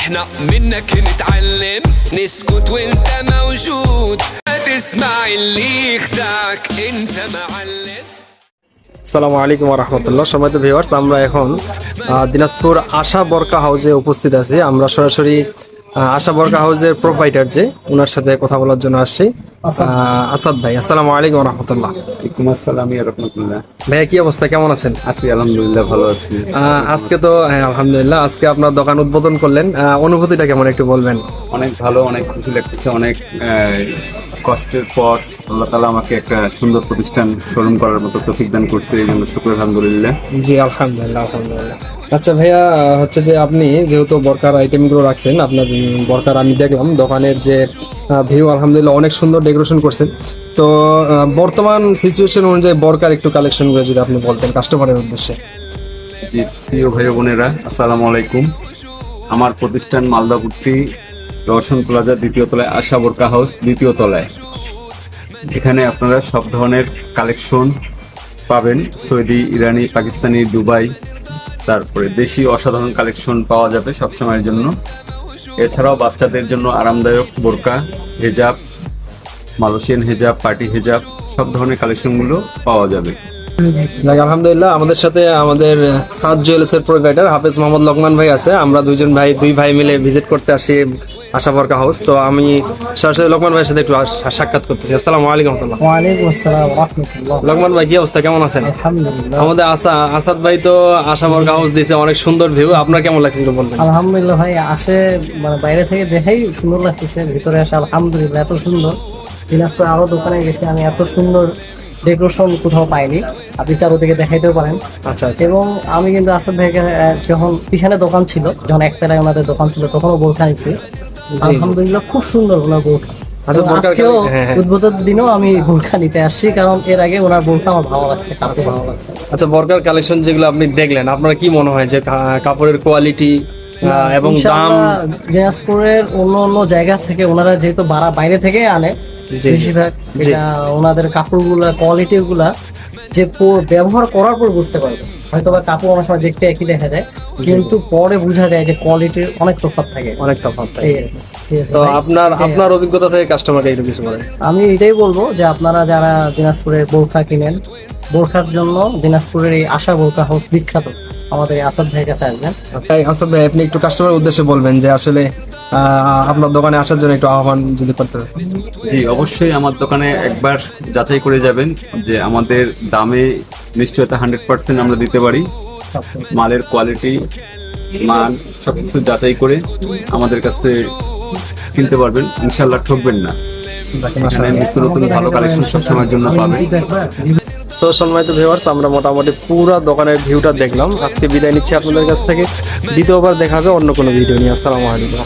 احنا منك نتعلم نسكت وانت موجود تسمع اللي يخدعك انت معلم। আসসালামু আলাইকুম ওয়া রাহমাতুল্লাহ। সম্মানিত ভিউয়ার্স, আমরা এখন দিনাজপুর আশা বরকা হাউসে উপস্থিত আছি। আমরা সরাসরি আশা বরকা হাউসের প্রোপাইটার যে ওনার সাথে কথা বলার জন্য আসছি। আসাদ ভাই, আসসালামু আলাইকুম ওয়া রাহমাতুল্লাহ। ওয়ালাইকুম আসসালাম ওয়া রাহমাতুল্লাহ। ভাইয়া, কি অবস্থা, কেমন আছেন? আছি আলহামদুলিল্লাহ, ভালো আছি। আজকে তো আলহামদুলিল্লাহ, আজকে আপনার দোকান উদ্বোধন করলেন, অনুভূতিটা কেমন একটু বলবেন? অনেক ভালো, অনেক খুশি লাগতেছে। অনেক কষ্টের পর আল্লাহ তাআলা আমাকে একটা সুন্দর প্রতিষ্ঠান শোরুম করার মতো তৌফিক দান করছে, এই জন্য শুকর আলহামদুলিল্লাহ। জি আলহামদুলিল্লাহ আলহামদুলিল্লাহ। আচ্ছা ভাইয়া, হচ্ছে যে আপনি যেহেতু বরকার আইটেমগুলো রাখছেন, আপনার বরকার আমি দেখলাম দোকানের যে ভিউ আলহামদুলিল্লাহ অনেক সুন্দর ডেকোরেশন করছেন। তো বর্তমান সিচুয়েশন অনুযায়ী বরকার একটু কালেকশনগুলো যদি আপনি বলতেন কাস্টমারের উদ্দেশ্যে। জি, প্রিয় ভাই বোনেরা, আসসালামু আলাইকুম। আমার প্রতিষ্ঠান মালদাপুরটি রওশন প্লাজা দ্বিতীয় তলায়, আশা বরকা হাউস দ্বিতীয় তলায়। এখানে আপনারা সব ধরনের কালেকশন পাবেন, সৌদি, ইরানি, পাকিস্তানি, দুবাই, তারপরে দেশি অসাধারণ কালেকশন পাওয়া যাবে সবসময়ের জন্য। এছাড়াও বাচ্চাদের জন্য আরামদায়ক বোরকা, হেজাব, মালয়েশিয়ান হেজাব, পার্টি হেজাব, সব ধরনের কালেকশনগুলো পাওয়া যাবে। আলহামদুলিল্লাহ, আমাদের সাথে আমাদের সাদ জুয়েলার্স এর প্রোভাইডার হাফেজ মোহাম্মদ লোকমান ভাই আছে। আমরা দুই ভাই মিলে ভিজিট করতে আসি আশা বরকা হাউস। তো আমি সরাসরি লোকমান ভাইয়ের সাথে একটু সাক্ষাৎ করতেছি। আসসালামু আলাইকুম। ওয়ালাইকুম আসসালাম ওয়া রাহমাতুল্লাহ। লোকমান ভাই, কি অবস্থা, কেমন আছেন? আলহামদুলিল্লাহ। আমাদের আসাদ ভাই তো আশা বরকা হাউস দিয়েছে, অনেক সুন্দর ভিউ। আপনার কেমন লাগছে একটু বলবেন? আলহামদুলিল্লাহ ভাই, মানে বাইরে থেকে দেখাই সুন্দর লাগতেছে, ভিতরে আসে আলহামদুলিল্লাহ এত সুন্দর। দিনাজপুর আরো দোকানে গেছি, আমি এত সুন্দর ডেকোরেশন কোথাও পাইনি। আপনি চারোদিকে দেখাইতেও পারেন। আচ্ছা। এবং আমি কিন্তু আসাদ ভাইকে যখন পিছনে দোকান ছিল, যখন একতলায় ওনাদের দোকান ছিল, তখনও বোরখা নিচ্ছি। আলহামদুলিল্লাহ খুব সুন্দর ওনার বোরখা। আজকেও উদ্বোধনের দিনেও আমি বোরখা নিতে আসছি, কারণ এর আগে ওনার বোরখা আমার ভালো লাগছে, কাপড় ভালো লাগছে। আচ্ছা, বরকার কালেকশন যেগুলো আপনি দেখলেন, আপনার কি মনে হয় যে কাপড়ের কোয়ালিটি এবং দাম? দিনাজপুরের অন্য অন্য জায়গা থেকে ওনারা যেহেতু বাইরে থেকে আনে বেশিরভাগ, ওনাদের কাপড়গুলা কোয়ালিটি গুলা যে ব্যবহার করার পর বুঝতে পারবে। হয়তো বা কাপড় অনেক সময় দেখতে একই দেখা যায়, কিন্তু পরে বোঝা যায় যে কোয়ালিটির অনেক তফাৎ থাকে। তো আপনার অভিজ্ঞতা থেকে কাস্টমারকে একটু কিছু বলেন। আমি এটাই বলবো যে আপনারা যারা দিনাজপুরের বোরখা কিনেন, বোরখার জন্য দিনাজপুরের এই আশা বোরখা হাউস বিখ্যাত। আমাদের আসাদ ভাইয়ের কাছে আসবেন। আসাদ ভাই, আপনি একটু কাস্টমারের উদ্দেশ্যে বলবেন যে আসলে আপনার দোকানে আসার জন্য একটু আহ্বান যদি করতে পারেন। জি, অবশ্যই আমার দোকানে একবার যাচাই করে যাবেন যে আমাদের দামে নিশ্চয়তা 100% আমরা দিতে পারি। মালের কোয়ালিটি, মান সবকিছু যাচাই করে আমাদের কাছে কিনতে পারবেন, ইনশাল্লাহ ঠকবেন না। এখানে নিত্য নতুন ভালো কালেকশন সবসময়ের জন্য পাবেন। তো সম্মানিত ভিউয়ার্স, আমরা মোটামুটি পুরো দোকানের ভিউটা দেখলাম। আজকে বিদায় নিচ্ছি আপনাদের কাছ থেকে। দ্বিতীয়বার দেখা হবে অন্য কোনো ভিডিও নিয়ে। আসসালামু আলাইকুম।